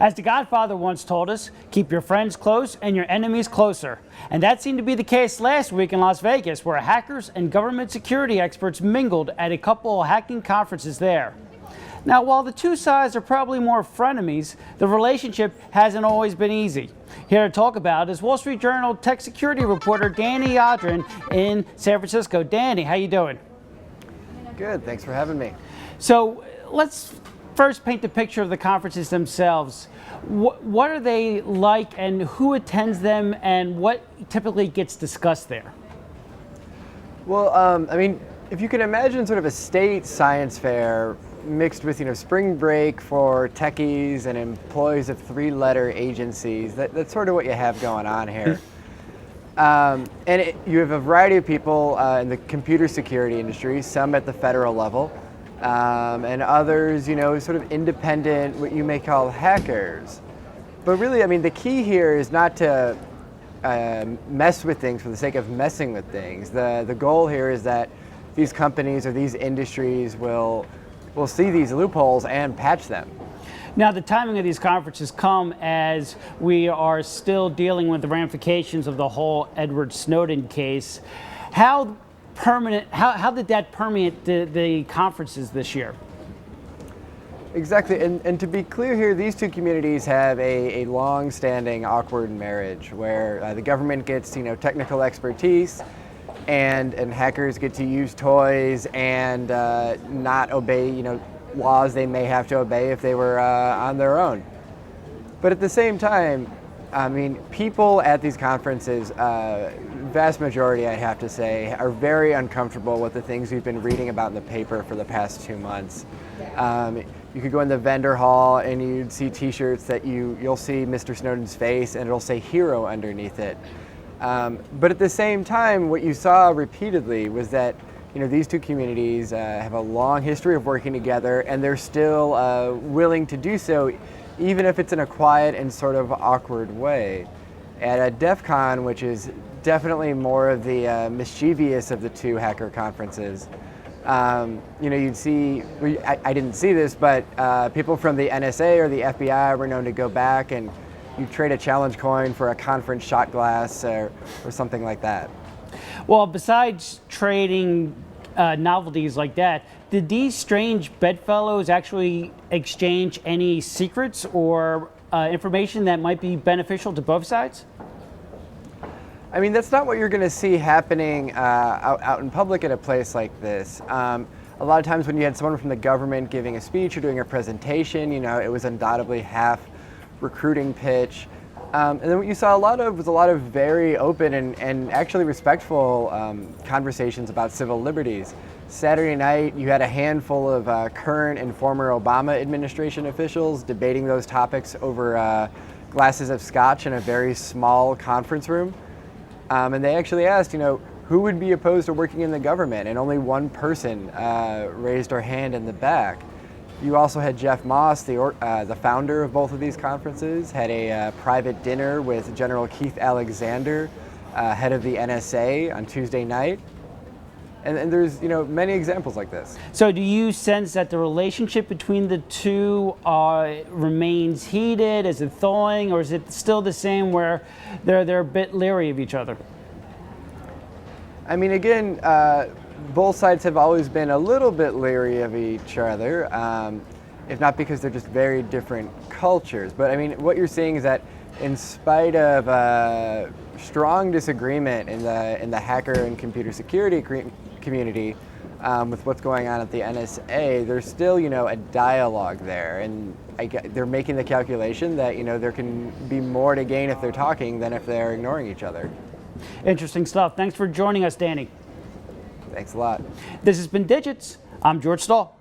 As the Godfather once told us, keep your friends close and your enemies closer. And that seemed to be the case last week in Las Vegas, where hackers and government security experts mingled at a couple of hacking conferences there. Now, while the two sides are probably more frenemies, the relationship hasn't always been easy. Here to talk about is Wall Street Journal tech security reporter Danny Yadron in San Francisco. Danny, how you doing? Good, thanks for having me. So let's first paint the picture of the conferences themselves. What are they like, and who attends them, and what typically gets discussed there? Well, I mean, if you can imagine sort of a state science fair mixed with, spring break for techies and employees of three-letter agencies, that's sort of what you have going on here. You have a variety of people in the computer security industry, some at the federal level, and others, sort of independent, what you may call hackers. But really, I mean, the key here is not to mess with things for the sake of messing with things. The goal here is that these companies or these industries will see these loopholes and patch them. Now, the timing of these conferences come as we are still dealing with the ramifications of the whole Edward Snowden case. How did that permeate the conferences this year? Exactly, and to be clear here, these two communities have a long-standing awkward marriage where the government gets technical expertise, and hackers get to use toys and not obey laws they may have to obey if they were on their own. But at the same time, I mean, people at these conferences, vast majority, I'd have to say, are very uncomfortable with the things we've been reading about in the paper for the past 2 months. You could go in the vendor hall and you'd see t-shirts that you'll see Mr. Snowden's face and it'll say hero underneath it. But at the same time, what you saw repeatedly was that these two communities have a long history of working together, and they're still willing to do so, even if it's in a quiet and sort of awkward way. At DEF CON, which is definitely more of the mischievous of the two hacker conferences, you'd see, I didn't see this, but people from the NSA or the FBI were known to go back and you trade a challenge coin for a conference shot glass or something like that. Well, besides trading novelties like that, did these strange bedfellows actually exchange any secrets or information that might be beneficial to both sides? I mean, that's not what you're going to see happening out in public at a place like this. A lot of times when you had someone from the government giving a speech or doing a presentation, it was undoubtedly half recruiting pitch. And then what you saw a lot of was a lot of very open and actually respectful conversations about civil liberties. Saturday night, you had a handful of current and former Obama administration officials debating those topics over glasses of scotch in a very small conference room. And they actually asked, who would be opposed to working in the government? And only one person raised her hand in the back. You also had Jeff Moss, the founder of both of these conferences, had a private dinner with General Keith Alexander, head of the NSA, on Tuesday night. And there's many examples like this. So do you sense that the relationship between the two remains heated? Is it thawing, or is it still the same where they're a bit leery of each other? I mean, again, both sides have always been a little bit leery of each other, if not because they're just very different cultures. But I mean, what you're seeing is that in spite of strong disagreement in the hacker and computer security community with what's going on at the NSA, there's still a dialogue there, and they're making the calculation that there can be more to gain if they're talking than if they're ignoring each other. Interesting stuff. Thanks for joining us, Danny. Thanks a lot. This has been Digits. I'm George Stahl.